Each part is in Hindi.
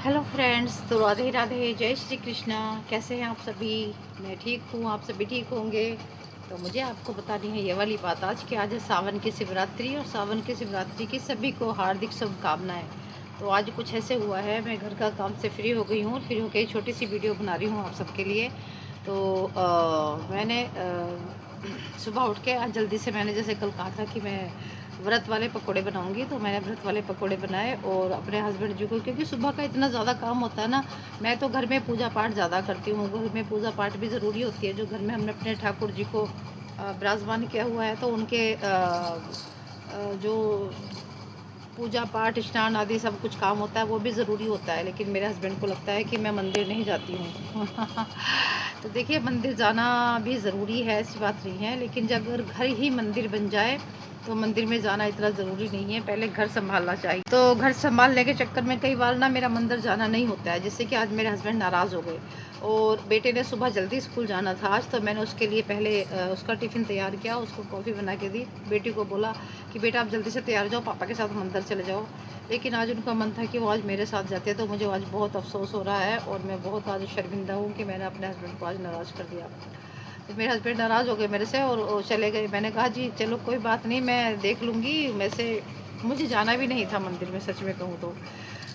हेलो फ्रेंड्स, तो राधे राधे, जय श्री कृष्णा। कैसे हैं आप सभी? मैं ठीक हूँ, आप सभी ठीक होंगे। तो मुझे आपको बतानी है ये वाली बात आज कि आज है सावन की शिवरात्रि, और सावन की शिवरात्रि की सभी को हार्दिक शुभकामनाएं। तो आज कुछ ऐसे हुआ है, मैं घर का काम से फ्री हो गई हूँ और फ्री होकर छोटी सी वीडियो बना रही हूँ आप सबके लिए। तो मैंने सुबह उठ के आज जल्दी से, मैंने जैसे कल कहा था कि मैं व्रत वाले पकोड़े बनाऊंगी, तो मैंने व्रत वाले पकोड़े बनाए और अपने हस्बैंड जी को, क्योंकि सुबह का इतना ज़्यादा काम होता है ना। मैं तो घर में पूजा पाठ ज़्यादा करती हूँ, घर में पूजा पाठ भी ज़रूरी होती है। जो घर में हमने अपने ठाकुर जी को विराजमान किया हुआ है, तो उनके जो पूजा पाठ स्नान आदि सब कुछ काम होता है वो भी ज़रूरी होता है। लेकिन मेरे हस्बैंड को लगता है कि मैं मंदिर नहीं जाती हूँ। तो देखिए, मंदिर जाना भी ज़रूरी है, ऐसी बात नहीं है, लेकिन जब अगर घर ही मंदिर बन जाए तो मंदिर में जाना इतना ज़रूरी नहीं है, पहले घर संभालना चाहिए। तो घर संभालने के चक्कर में कई बार ना मेरा मंदिर जाना नहीं होता है, जिससे कि आज मेरे हस्बैंड नाराज़ हो गए। और बेटे ने सुबह जल्दी स्कूल जाना था आज, तो मैंने उसके लिए पहले उसका टिफ़िन तैयार किया, उसको कॉफ़ी बना के दी। बेटी को बोला कि बेटा आप जल्दी से तैयार हो जाओ, पापा के साथ मंदिर चले जाओ। लेकिन आज उनका मन था कि वो आज मेरे साथ जाते, तो मुझे आज बहुत अफसोस हो रहा है और मैं बहुत आज शर्मिंदा हूँ कि मैंने अपने हस्बैंड को आज नाराज़ कर दिया। तो मेरे हस्बैंड नाराज़ हो गए मेरे से और वो चले गए। मैंने कहा जी चलो कोई बात नहीं, मैं देख लूँगी। वैसे मुझे जाना भी नहीं था मंदिर में, सच में कहूँ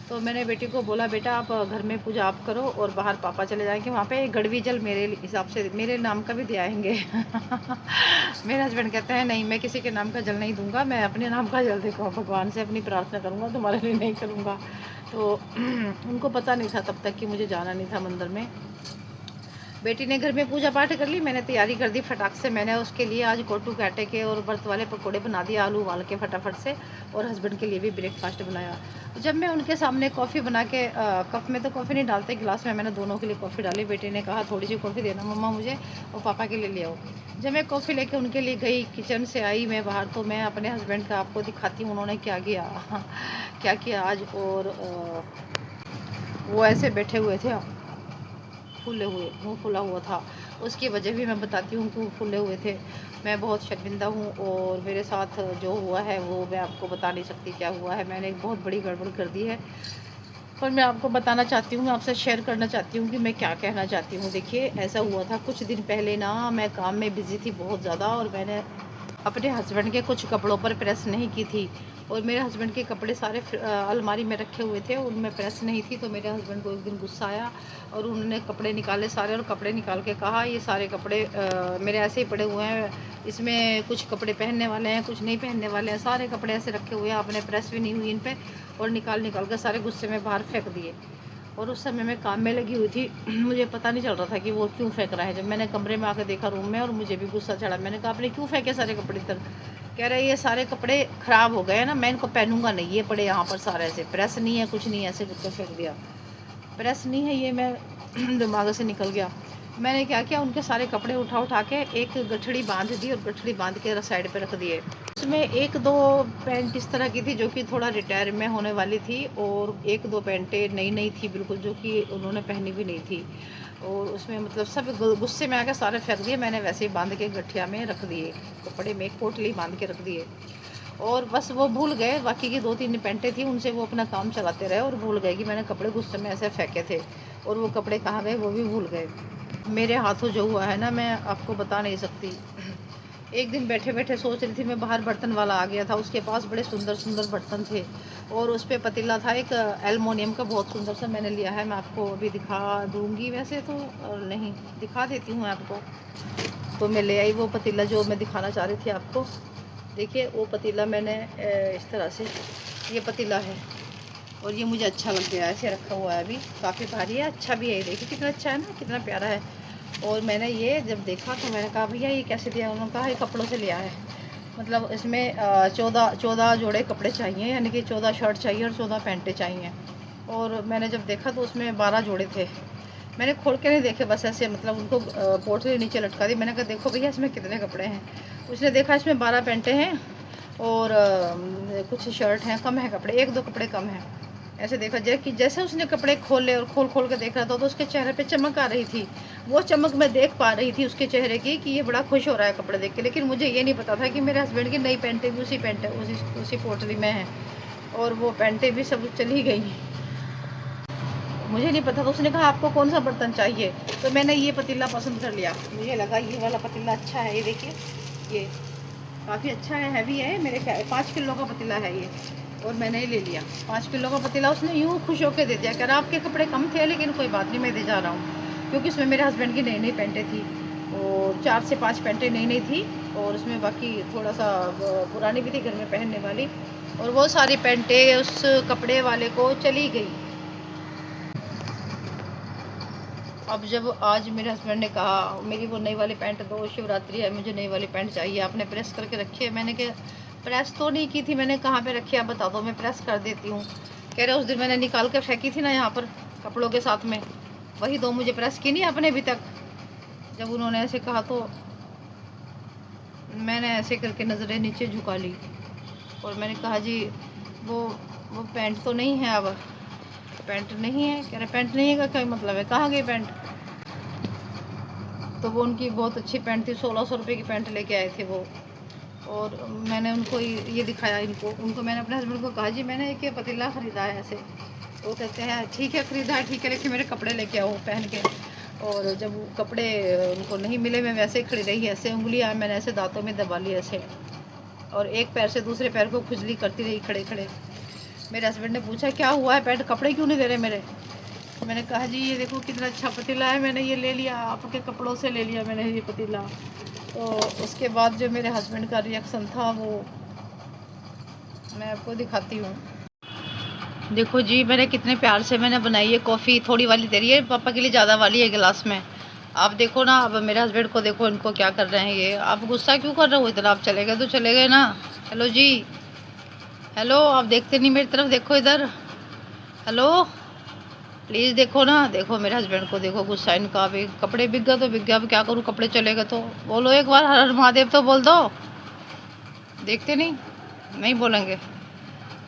तो मैंने बेटी को बोला बेटा आप घर में पूजा आप करो और बाहर पापा चले जाएंगे, वहाँ पे गड़वी जल मेरे हिसाब से मेरे नाम का भी दे आएंगे। मेरे हस्बैंड कहते हैं नहीं, मैं किसी के नाम का जल नहीं दूंगा, मैं अपने नाम का जल देखो, भगवान से अपनी प्रार्थना करूँगा, तुम्हारे लिए नहीं करूँगा। तो उनको पता नहीं था तब तक कि मुझे जाना नहीं था मंदिर में। बेटी ने घर में पूजा पाठ कर ली, मैंने तैयारी कर दी फटाक से। मैंने उसके लिए आज कोटू काटे के और व्रत वाले पकोड़े बना दिए आलू उबाल के फटाफट से, और हस्बैंड के लिए भी ब्रेकफास्ट बनाया। जब मैं उनके सामने कॉफ़ी बना के कप में तो कॉफ़ी नहीं डालते, गिलास में मैंने दोनों के लिए कॉफ़ी डाली। बेटे ने कहा थोड़ी सी कॉफ़ी देना मम्मा मुझे, और पापा के लिए ले आओ। जब मैं कॉफ़ी लेके उनके लिए गई, किचन से आई मैं बाहर, तो मैं अपने हस्बैंड का आपको दिखाती हूँ उन्होंने क्या किया। क्या किया आज। और वो ऐसे बैठे हुए थे, फूले हुए, मुँह फूला हुआ था। उसकी वजह भी मैं बताती हूँ क्यों फूले हुए थे। मैं बहुत शर्मिंदा हूँ और मेरे साथ जो हुआ है वो मैं आपको बता नहीं सकती क्या हुआ है। मैंने एक बहुत बड़ी गड़बड़ कर दी है, पर मैं आपको बताना चाहती हूँ, मैं आपसे शेयर करना चाहती हूँ कि मैं क्या कहना चाहती हूँ। देखिए, ऐसा हुआ था कुछ दिन पहले ना, मैं काम में बिज़ी थी बहुत ज़्यादा, और मैंने अपने हस्बैंड के कुछ कपड़ों पर प्रेस नहीं की थी। और मेरे हस्बैंड के कपड़े सारे अलमारी में रखे हुए थे, उनमें प्रेस नहीं थी। तो मेरे हस्बैंड को एक दिन गुस्सा आया और उन्होंने कपड़े निकाले सारे, और कपड़े निकाल के कहा ये सारे कपड़े मेरे ऐसे ही पड़े हुए हैं, इसमें कुछ कपड़े पहनने वाले हैं कुछ नहीं पहनने वाले हैं, सारे कपड़े ऐसे रखे हुए हैं, आपने प्रेस भी नहीं हुई इन पर। और निकाल निकाल कर सारे गुस्से में बाहर फेंक दिए। और उस समय मैं काम में लगी हुई थी, मुझे पता नहीं चल रहा था कि वो क्यों फेंक रहा है। जब मैंने कमरे में आकर देखा रूम में, और मुझे भी गुस्सा चढ़ा। मैंने कहा आपने क्यों फेंके सारे कपड़े इधर? कह रहे ये सारे कपड़े ख़राब हो गए ना, मैं इनको पहनूंगा नहीं, ये पड़े यहाँ पर सारे, ऐसे प्रेस नहीं है कुछ नहीं है, ऐसे कुछ फेंक दिया। प्रेस नहीं है ये, मैं दिमाग से निकल गया। मैंने क्या किया, उनके सारे कपड़े उठा उठा के एक गठड़ी बांध दी, और गठड़ी बांध के साइड पे रख दिए। उसमें एक दो पैंट इस तरह की थी जो कि थोड़ा रिटायर में होने वाली थी, और एक दो पैंटें नई नई थी बिल्कुल, जो कि उन्होंने पहनी भी नहीं थी। और उसमें मतलब सब गुस्से में आके सारे फेंक दिए। मैंने वैसे ही बांध के गठिया में रख दिए, कपड़े में पोटली बांध के रख दिए। और बस वो भूल गए, बाकी की दो तीन पैंटें थी उनसे वो अपना काम चलाते रहे, और भूल गए कि मैंने कपड़े गुस्से में ऐसे फेंके थे। और वो कपड़े कहाँ गए वो भी भूल गए। मेरे हाथों जो हुआ है ना, मैं आपको बता नहीं सकती। एक दिन बैठे बैठे सोच रही थी मैं, बाहर बर्तन वाला आ गया था, उसके पास बड़े सुंदर सुंदर बर्तन थे, और उस पर पतीला था एक एल्युमिनियम का बहुत सुंदर सा, मैंने लिया है। मैं आपको अभी दिखा दूँगी वैसे तो, और नहीं दिखा देती हूँ आपको। तो मैं ले आई वो पतीला जो मैं दिखाना चाह रही थी आपको। देखिए वो पतीला मैंने इस तरह से, ये पतीला है, और ये मुझे अच्छा लग गया, ऐसे रखा हुआ है अभी, काफ़ी भारी है, अच्छा भी है। देखिए कितना अच्छा है ना, कितना प्यारा है। और मैंने ये जब देखा तो मैंने कहा भैया ये कैसे दिया? उन्होंने कहा ये कपड़ों से लिया है। मतलब इसमें 14 जोड़े कपड़े चाहिए, यानी कि 14 शर्ट चाहिए और 14 पैंटें चाहिए। और मैंने जब देखा तो उसमें 12 जोड़े थे। मैंने खोल के नहीं देखे, बस ऐसे मतलब उनको पोटली नीचे लटका दी। मैंने कहा देखो भैया इसमें कितने कपड़े हैं। उसने देखा इसमें 12 पैंटें हैं और कुछ शर्ट हैं, कम है कपड़े, एक दो कपड़े कम हैं। ऐसे देखा जैसे कि जैसे उसने कपड़े खोले और खोल खोल के देख रहा था, तो उसके चेहरे पे चमक आ रही थी। वो चमक मैं देख पा रही थी उसके चेहरे की, कि ये बड़ा खुश हो रहा है कपड़े देख के। लेकिन मुझे ये नहीं पता था कि मेरे हस्बैंड की नई पैंटें भी उसी पोटली में हैं, और वो पैंटें भी सब चली गई। मुझे नहीं पता, तो उसने कहा आपको कौन सा बर्तन चाहिए, तो मैंने ये पतीला पसंद कर लिया। मुझे लगा ये वाला पतीला अच्छा है, ये देखिए ये काफ़ी अच्छा है, हैवी है, मेरे ख्याल 5 किलो का पतीला है ये, और मैंने ही ले लिया 5 किलो का पतीला। उसने यूँ खुश होकर दे दिया, कह रहा आपके कपड़े कम थे लेकिन कोई बात नहीं, मैं दे जा रहा हूँ, क्योंकि उसमें मेरे हस्बैंड की नई नई पैंटें थी, और 4 से 5 पैंटें नई नई थी, और उसमें बाकी थोड़ा सा पुरानी भी थी घर में पहनने वाली, और वो सारी पैंटें उस कपड़े वाले को चली गई। अब जब आज मेरे हस्बैंड ने कहा मेरी वो नई वाली पैंट दो, शिवरात्रि है, मुझे नई वाली पैंट चाहिए, आपने प्रेस करके रखी है। मैंने कहा प्रेस तो नहीं की थी, मैंने कहाँ पे रखी है आप बता दो, मैं प्रेस कर देती हूँ। कह रहे उस दिन मैंने निकाल कर फेंकी थी ना यहाँ पर कपड़ों के साथ में, वही दो, मुझे प्रेस की नहीं आपने अभी तक। जब उन्होंने ऐसे कहा तो मैंने ऐसे करके नज़रें नीचे झुका ली, और मैंने कहा जी वो पैंट तो नहीं है, अब पैंट नहीं है। कह रहे पैंट नहीं है का क्या मतलब है, कहाँ गई पैंट। तो वो उनकी बहुत अच्छी पैंट थी, 1600 रुपये की पैंट लेके आए थे वो, और मैंने उनको ये दिखाया, उनको मैंने अपने हस्बैंड को कहा जी मैंने एक पतीला ख़रीदा है ऐसे। वो कहते हैं ठीक है ख़रीदा है, ठीक है, लेकिन मेरे कपड़े लेके आओ पहन के। और जब कपड़े उनको नहीं मिले, मैं वैसे ही खड़ी रही, ऐसे उंगलियाँ मैंने ऐसे दांतों में दबा ली ऐसे, और एक पैर से दूसरे पैर को खुजली करती रही खड़े खड़े। मेरे हस्बैंड ने पूछा क्या हुआ है, पैंट कपड़े क्यों नहीं दे रहे मेरे। मैंने कहा जी ये देखो कितना अच्छा पतीला है, मैंने ये ले लिया, आपके कपड़ों से ले लिया मैंने ये पतीला। तो उसके बाद जो मेरे हस्बैंड का रिएक्शन था वो मैं आपको दिखाती हूँ। देखो जी मैंने कितने प्यार से मैंने बनाई है कॉफ़ी, थोड़ी वाली दे रही है, पापा के लिए ज़्यादा वाली है गिलास में। आप देखो ना, अब मेरे हस्बैंड को देखो इनको क्या कर रहे हैं ये। आप गुस्सा क्यों कर रहे हो इतना, आप चले गए तो चले गए ना। हेलो जी, हेलो, आप देखते नहीं मेरी तरफ, देखो इधर, हेलो प्लीज़ देखो ना, देखो मेरे हस्बैंड को देखो गुस्सा इनका। अभी कपड़े बिक गए तो बिक गया, अब क्या करूँ, कपड़े चले गए तो बोलो एक बार हर हर महादेव तो बोल दो। देखते नहीं, नहीं बोलेंगे,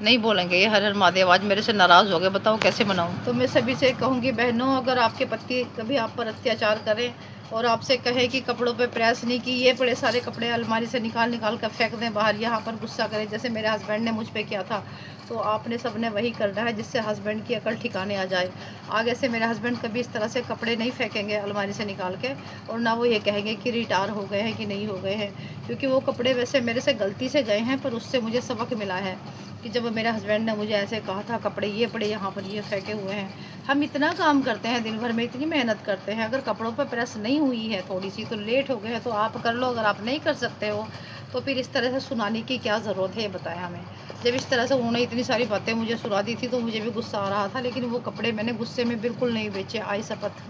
नहीं बोलेंगे ये हर हर महादेव। आज मेरे से नाराज़ हो गए, बताओ कैसे मनाऊँ। तो मैं सभी से कहूँगी बहनों, अगर आपके पति कभी आप पर अत्याचार करें और आपसे कहे कि कपड़ों पे प्रेस नहीं की, ये बड़े सारे कपड़े अलमारी से निकाल निकाल कर फेंक दें बाहर, यहाँ पर गुस्सा करें जैसे मेरे हस्बैंड ने मुझ पे किया था, तो आपने सबने वही करना है जिससे हस्बैंड की अकल ठिकाने आ जाए। आगे से मेरे हस्बैंड कभी इस तरह से कपड़े नहीं फेंकेंगे अलमारी से निकाल के, और ना वो ये कहेंगे कि रिटायर हो गए हैं कि नहीं हो गए हैं, क्योंकि वो कपड़े वैसे मेरे से गलती से गए हैं, पर उससे मुझे सबक मिला है कि जब मेरे हस्बैंड ने मुझे ऐसे कहा था कपड़े ये पड़े यहाँ पर ये फेंके हुए हैं। हम इतना काम करते हैं दिन भर में, इतनी मेहनत करते हैं, अगर कपड़ों पर प्रेस नहीं हुई है थोड़ी सी तो लेट हो गए हैं तो आप कर लो, अगर आप नहीं कर सकते हो तो फिर इस तरह से सुनाने की क्या ज़रूरत है, ये बताएं हमें। जब इस तरह से उन्होंने इतनी सारी बातें मुझे सुना दी थी तो मुझे भी गुस्सा आ रहा था, लेकिन वो कपड़े मैंने गुस्से में बिल्कुल नहीं बेचे, आई शपथ,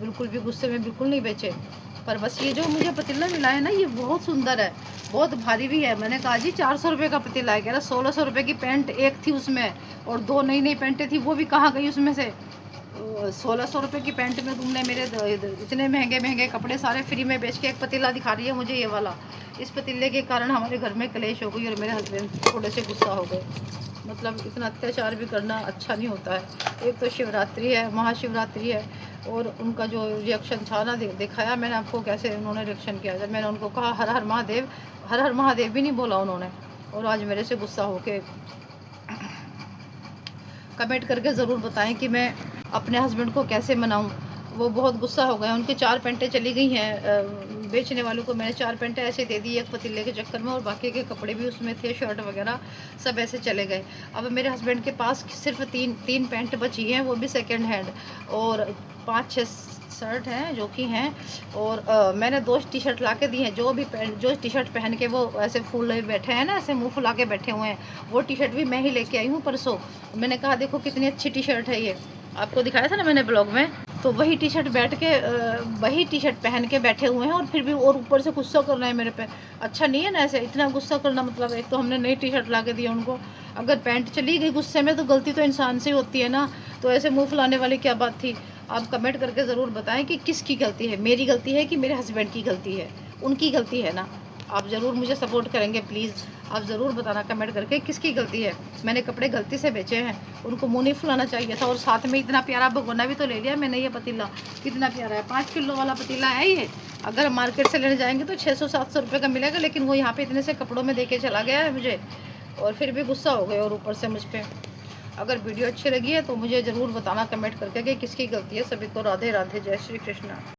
बिल्कुल भी गुस्से में बिल्कुल नहीं बेचे। पर बस ये जो मुझे पतीला मिला है ना, ये बहुत सुंदर है, बहुत भारी भी है। मैंने कहा जी 400 रुपये का पतीला है, कह रहा 1600 रुपये की पैंट एक थी उसमें, और 2 नई नई पैंटें थी, वो भी कहाँ गई उसमें से। 1600 रुपये की पैंट में तुमने मेरे इतने महंगे महंगे कपड़े सारे फ्री में बेच के एक पतीला दिखा रही है मुझे ये वाला। इस पतीले के कारण हमारे घर में क्लेश हो गई और मेरे हस्बैंड थोड़े से गुस्सा हो गए। मतलब इतना अत्याचार भी करना अच्छा नहीं होता है। एक तो शिवरात्रि है, महाशिवरात्रि है, और उनका जो रिएक्शन था ना, दिखाया मैंने आपको कैसे उन्होंने रिएक्शन किया। जब मैंने उनको कहा हर हर महादेव, हर हर महादेव भी नहीं बोला उन्होंने, और आज मेरे से गुस्सा होके कमेंट करके ज़रूर बताएं कि मैं अपने हस्बैंड को कैसे मनाऊं। वो बहुत गुस्सा हो गए, उनकी 4 पैंटें चली गई हैं। बेचने वालों को मैंने 4 पैंटें ऐसे दे दी एक पतीले के चक्कर में, और बाकी के कपड़े भी उसमें थे, शर्ट वगैरह सब ऐसे चले गए। अब मेरे हस्बैंड के पास सिर्फ तीन पैंट बची हैं, वो भी सेकेंड हैंड, और 5-6 शर्ट हैं जो कि हैं, और मैंने 2 टी-शर्ट ला के दी हैं। जो टी-शर्ट पहन के वो ऐसे फूल बैठे हैं ना, ऐसे मुंह फुला के बैठे हुए हैं, वो टी-शर्ट भी मैं ही लेके आई हूँ परसों। मैंने कहा देखो कितनी अच्छी टी-शर्ट है, ये आपको दिखाया था ना मैंने ब्लॉग में। तो वही टी-शर्ट वही टी-शर्ट पहन के बैठे हुए हैं, और फिर भी और ऊपर से गुस्सा कर रहे हैं मेरे पे। अच्छा नहीं है ना ऐसे इतना गुस्सा करना, मतलब एक तो हमने नई टी-शर्ट ला के दी उनको, अगर पैंट चली गई गुस्से में तो गलती तो इंसान से ही होती है ना, तो ऐसे मुँह फुलाने वाली क्या बात थी। आप कमेंट करके ज़रूर बताएं कि किसकी गलती है, मेरी गलती है कि मेरे हस्बैंड की गलती है। उनकी गलती है ना, आप ज़रूर मुझे सपोर्ट करेंगे प्लीज़। आप ज़रूर बताना कमेंट करके किसकी गलती है। मैंने कपड़े गलती से बेचे हैं, उनको मुँह नहीं फुलाना चाहिए था। और साथ में इतना प्यारा भगोना भी तो ले लिया मैंने, ये पतीला कितना प्यारा है, 5 किलो वाला पतीला है ये। अगर मार्केट से लेने जाएंगे तो 600-700 रुपये का मिलेगा, लेकिन वो यहाँ पे इतने से कपड़ों में दे के चला गया है मुझे, और फिर भी गुस्सा हो गए और ऊपर से मुझ पर। अगर वीडियो अच्छी लगी है तो मुझे ज़रूर बताना कमेंट करके कि किसकी गलती है। सभी को राधे राधे, जय श्री कृष्ण।